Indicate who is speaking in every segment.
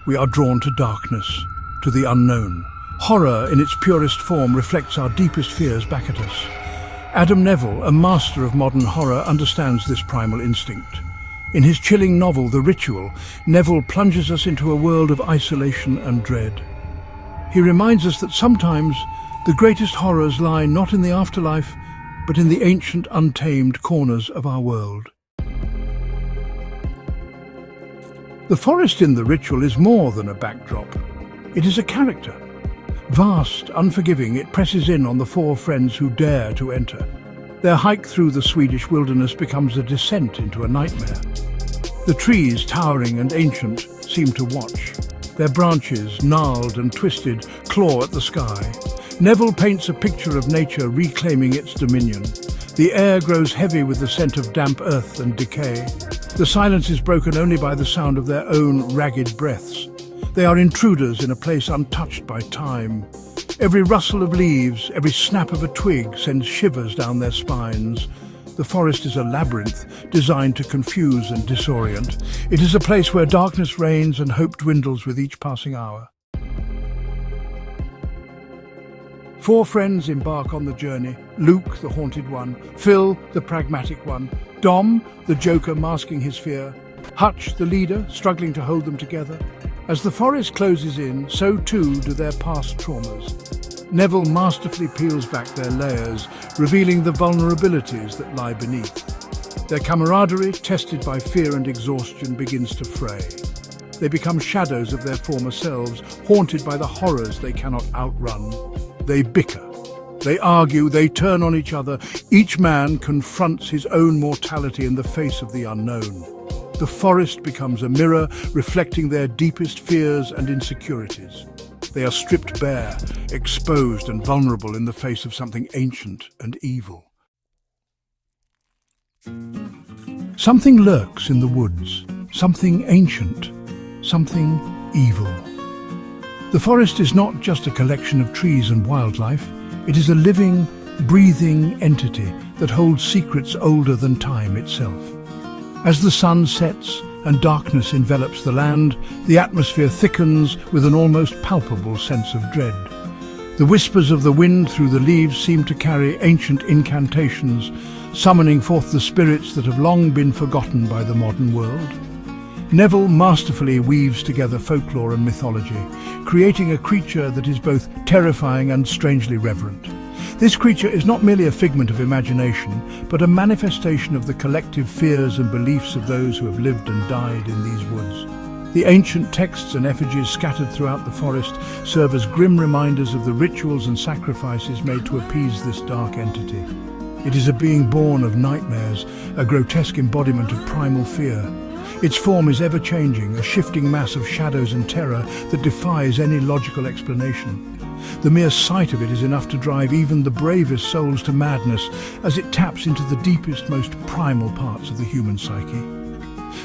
Speaker 1: we are drawn to darkness, to the unknown. Horror in its purest form reflects our deepest fears back at us. Adam Nevill, a master of modern horror, understands this primal instinct. In his chilling novel, The Ritual, Nevill plunges us into a world of isolation and dread. He reminds us that sometimes the greatest horrors lie not in the afterlife, but in the ancient, untamed corners of our world. The forest in The Ritual is more than a backdrop. It is a character. Vast, unforgiving, it presses in on the four friends who dare to enter. Their hike through the Swedish wilderness becomes a descent into a nightmare. The trees, towering and ancient, seem to watch. Their branches, gnarled and twisted, claw at the sky. Nevill paints a picture of nature reclaiming its dominion. The air grows heavy with the scent of damp earth and decay. The silence is broken only by the sound of their own ragged breaths. They are intruders in a place untouched by time. Every rustle of leaves, every snap of a twig sends shivers down their spines. The forest is a labyrinth designed to confuse and disorient. It is a place where darkness reigns and hope dwindles with each passing hour. Four friends embark on the journey. Luke, the haunted one. Phil, the pragmatic one. Dom, the joker masking his fear. Hutch, the leader, struggling to hold them together. As the forest closes in, so too do their past traumas. Nevill masterfully peels back their layers, revealing the vulnerabilities that lie beneath. Their camaraderie, tested by fear and exhaustion, begins to fray. They become shadows of their former selves, haunted by the horrors they cannot outrun. They bicker, they argue, they turn on each other. Each man confronts his own mortality in the face of the unknown. The forest becomes a mirror reflecting their deepest fears and insecurities. They are stripped bare, exposed and vulnerable in the face of something ancient and evil. Something lurks in the woods, something ancient, something evil. The forest is not just a collection of trees and wildlife. It is a living, breathing entity that holds secrets older than time itself. As the sun sets and darkness envelops the land, the atmosphere thickens with an almost palpable sense of dread. The whispers of the wind through the leaves seem to carry ancient incantations, summoning forth the spirits that have long been forgotten by the modern world. Nevill masterfully weaves together folklore and mythology, creating a creature that is both terrifying and strangely reverent. This creature is not merely a figment of imagination, but a manifestation of the collective fears and beliefs of those who have lived and died in these woods. The ancient texts and effigies scattered throughout the forest serve as grim reminders of the rituals and sacrifices made to appease this dark entity. It is a being born of nightmares, a grotesque embodiment of primal fear. Its form is ever-changing, a shifting mass of shadows and terror that defies any logical explanation. The mere sight of it is enough to drive even the bravest souls to madness, as it taps into the deepest, most primal parts of the human psyche.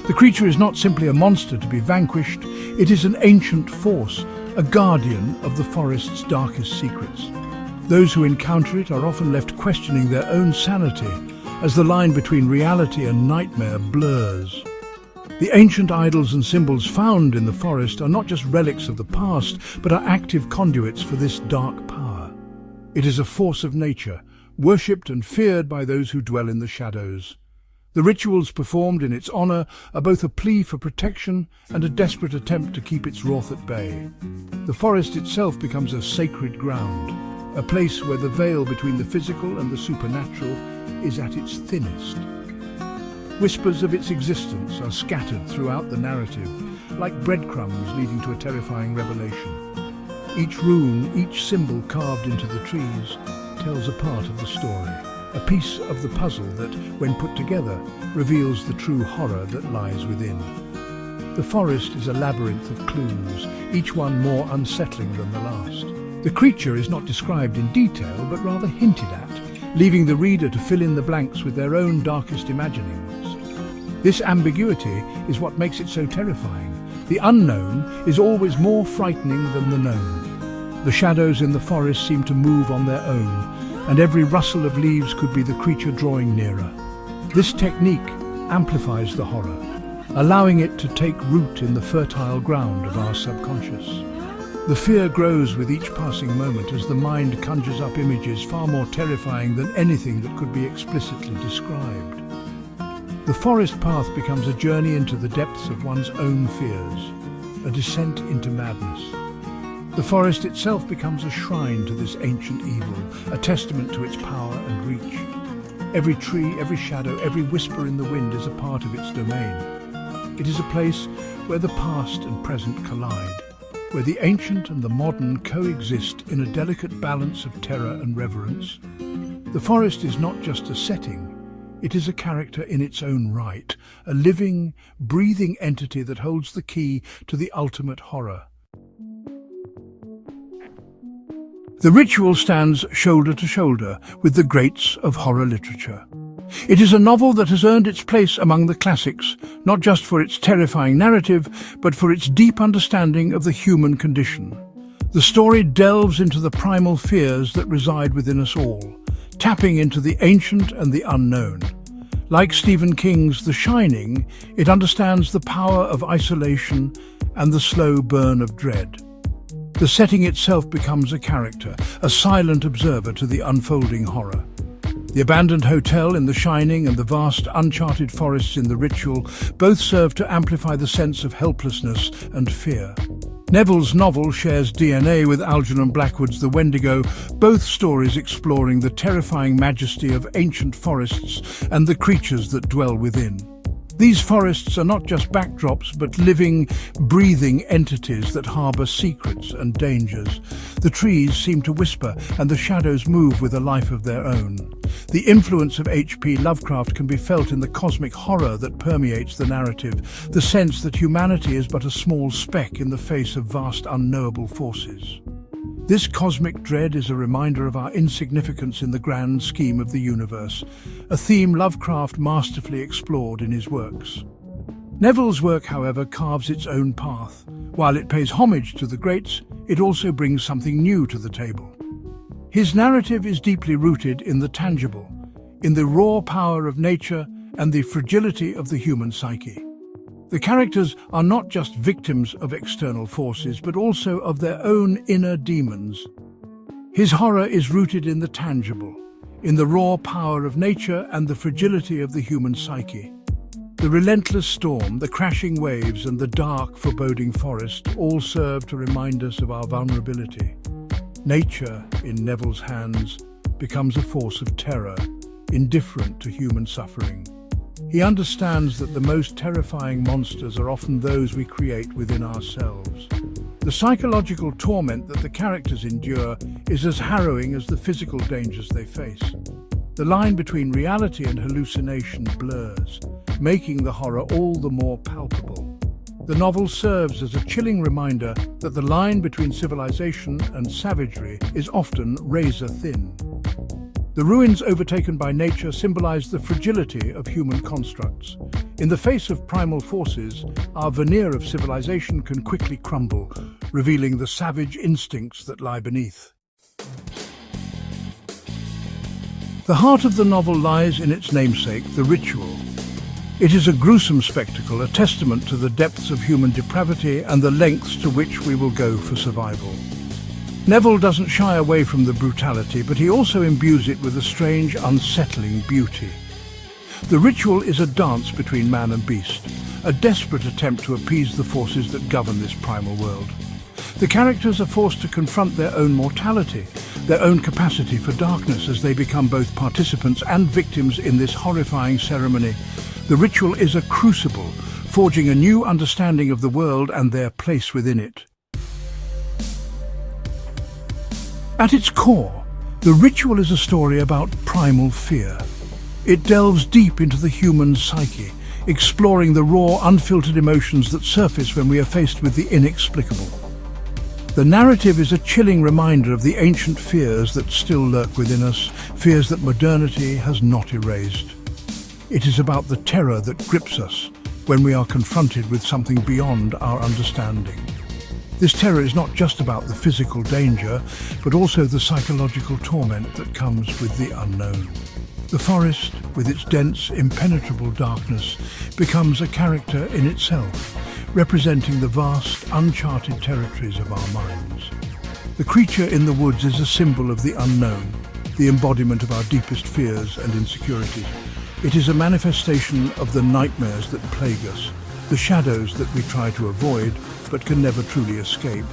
Speaker 1: The creature is not simply a monster to be vanquished, it is an ancient force, a guardian of the forest's darkest secrets. Those who encounter it are often left questioning their own sanity, as the line between reality and nightmare blurs. The ancient idols and symbols found in the forest are not just relics of the past, but are active conduits for this dark power. It is a force of nature, worshipped and feared by those who dwell in the shadows. The rituals performed in its honor are both a plea for protection and a desperate attempt to keep its wrath at bay. The forest itself becomes a sacred ground, a place where the veil between the physical and the supernatural is at its thinnest. Whispers of its existence are scattered throughout the narrative, like breadcrumbs leading to a terrifying revelation. Each rune, each symbol carved into the trees, tells a part of the story, a piece of the puzzle that, when put together, reveals the true horror that lies within. The forest is a labyrinth of clues, each one more unsettling than the last. The creature is not described in detail, but rather hinted at, leaving the reader to fill in the blanks with their own darkest imaginings. This ambiguity is what makes it so terrifying. The unknown is always more frightening than the known. The shadows in the forest seem to move on their own, and every rustle of leaves could be the creature drawing nearer. This technique amplifies the horror. allowing it to take root in the fertile ground of our subconscious. The fear grows with each passing moment as the mind conjures up images far more terrifying than anything that could be explicitly described. The forest path becomes a journey into the depths of one's own fears, a descent into madness. The forest itself becomes a shrine to this ancient evil, a testament to its power and reach. Every tree, every shadow, every whisper in the wind is a part of its domain. It is a place where the past and present collide, where the ancient and the modern coexist in a delicate balance of terror and reverence. The forest is not just a setting, it is a character in its own right, a living, breathing entity that holds the key to the ultimate horror. The Ritual stands shoulder to shoulder with the greats of horror literature. It is a novel that has earned its place among the classics, not just for its terrifying narrative, but for its deep understanding of the human condition. The story delves into the primal fears that reside within us all, tapping into the ancient and the unknown. Like Stephen King's The Shining, it understands the power of isolation and the slow burn of dread. The setting itself becomes a character, a silent observer to the unfolding horror. The abandoned hotel in The Shining and the vast, uncharted forests in The Ritual both serve to amplify the sense of helplessness and fear. Neville's novel shares DNA with Algernon Blackwood's The Wendigo, both stories exploring the terrifying majesty of ancient forests and the creatures that dwell within. These forests are not just backdrops, but living, breathing entities that harbour secrets and dangers. The trees seem to whisper, and the shadows move with a life of their own. The influence of H.P. Lovecraft can be felt in the cosmic horror that permeates the narrative, the sense that humanity is but a small speck in the face of vast unknowable forces. This cosmic dread is a reminder of our insignificance in the grand scheme of the universe, a theme Lovecraft masterfully explored in his works. Neville's work, however, carves its own path. While it pays homage to the greats, it also brings something new to the table. His narrative is deeply rooted in the tangible, in the raw power of nature and the fragility of the human psyche. The characters are not just victims of external forces, but also of their own inner demons. His horror is rooted in the tangible, in the raw power of nature and the fragility of the human psyche. The relentless storm, the crashing waves, and the dark, foreboding forest all serve to remind us of our vulnerability. Nature, in Neville's hands, becomes a force of terror, indifferent to human suffering. He understands that the most terrifying monsters are often those we create within ourselves. The psychological torment that the characters endure is as harrowing as the physical dangers they face. The line between reality and hallucination blurs, making the horror all the more palpable. The novel serves as a chilling reminder that the line between civilization and savagery is often razor thin. The ruins overtaken by nature symbolize the fragility of human constructs. In the face of primal forces, our veneer of civilization can quickly crumble, revealing the savage instincts that lie beneath. The heart of the novel lies in its namesake, The Ritual. It is a gruesome spectacle, a testament to the depths of human depravity and the lengths to which we will go for survival. Neville doesn't shy away from the brutality, but he also imbues it with a strange, unsettling beauty. The Ritual is a dance between man and beast, a desperate attempt to appease the forces that govern this primal world. The characters are forced to confront their own mortality, their own capacity for darkness as they become both participants and victims in this horrifying ceremony. The Ritual is a crucible, forging a new understanding of the world and their place within it. At its core, The Ritual is a story about primal fear. It delves deep into the human psyche, exploring the raw, unfiltered emotions that surface when we are faced with the inexplicable. The narrative is a chilling reminder of the ancient fears that still lurk within us, fears that modernity has not erased. It is about the terror that grips us when we are confronted with something beyond our understanding. This terror is not just about the physical danger, but also the psychological torment that comes with the unknown. The forest, with its dense, impenetrable darkness, becomes a character in itself, representing the vast, uncharted territories of our minds. The creature in the woods is a symbol of the unknown, the embodiment of our deepest fears and insecurities. It is a manifestation of the nightmares that plague us, the shadows that we try to avoid but can never truly escape.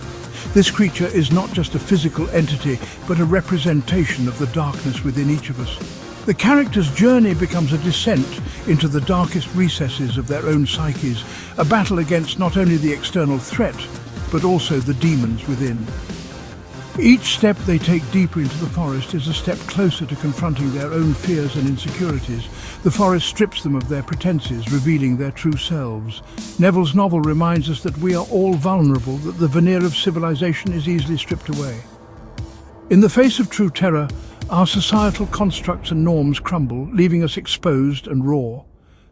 Speaker 1: This creature is not just a physical entity, but a representation of the darkness within each of us. The character's journey becomes a descent into the darkest recesses of their own psyches, a battle against not only the external threat, but also the demons within. Each step they take deeper into the forest is a step closer to confronting their own fears and insecurities. The forest strips them of their pretenses, revealing their true selves. Neville's novel reminds us that we are all vulnerable, that the veneer of civilization is easily stripped away. In the face of true terror, our societal constructs and norms crumble, leaving us exposed and raw.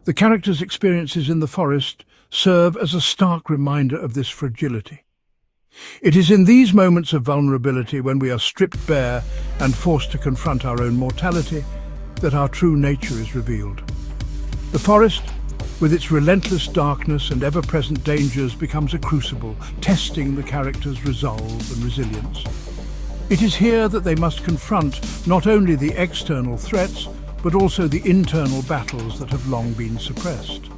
Speaker 1: The character's experiences in the forest serve as a stark reminder of this fragility. It is in these moments of vulnerability, when we are stripped bare and forced to confront our own mortality, that our true nature is revealed. The forest, with its relentless darkness and ever-present dangers, becomes a crucible, testing the character's resolve and resilience. It is here that they must confront not only the external threats, but also the internal battles that have long been suppressed.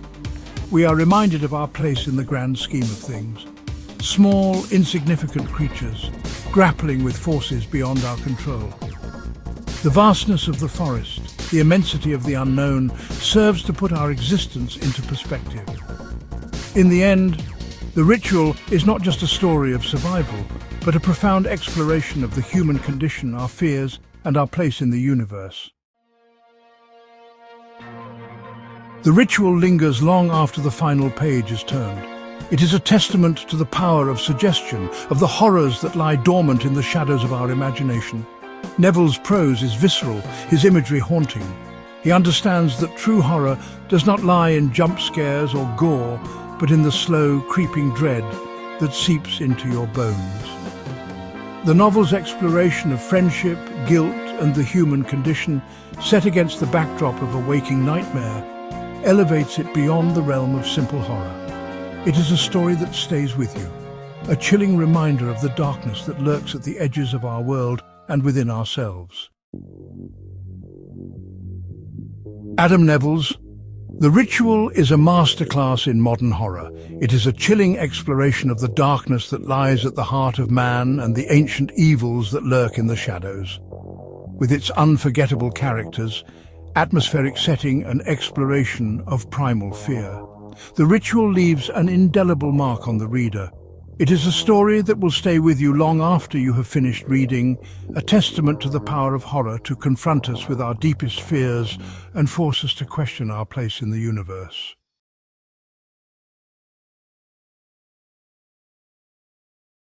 Speaker 1: We are reminded of our place in the grand scheme of things. Small, insignificant creatures, grappling with forces beyond our control. The vastness of the forest, the immensity of the unknown, serves to put our existence into perspective. In the end, the ritual is not just a story of survival, but a profound exploration of the human condition, our fears, and our place in the universe. The ritual lingers long after the final page is turned. It is a testament to the power of suggestion, of the horrors that lie dormant in the shadows of our imagination. Neville's prose is visceral, his imagery haunting. He understands that true horror does not lie in jump scares or gore, but in the slow, creeping dread that seeps into your bones. The novel's exploration of friendship, guilt, and the human condition, set against the backdrop of a waking nightmare, elevates it beyond the realm of simple horror. It is a story that stays with you, a chilling reminder of the darkness that lurks at the edges of our world and within ourselves. Adam Nevill's The Ritual is a masterclass in modern horror. It is a chilling exploration of the darkness that lies at the heart of man and the ancient evils that lurk in the shadows. With its unforgettable characters, atmospheric setting, and exploration of primal fear, The Ritual leaves an indelible mark on the reader. It is a story that will stay with you long after you have finished reading, a testament to the power of horror to confront us with our deepest fears and force us to question our place in the universe.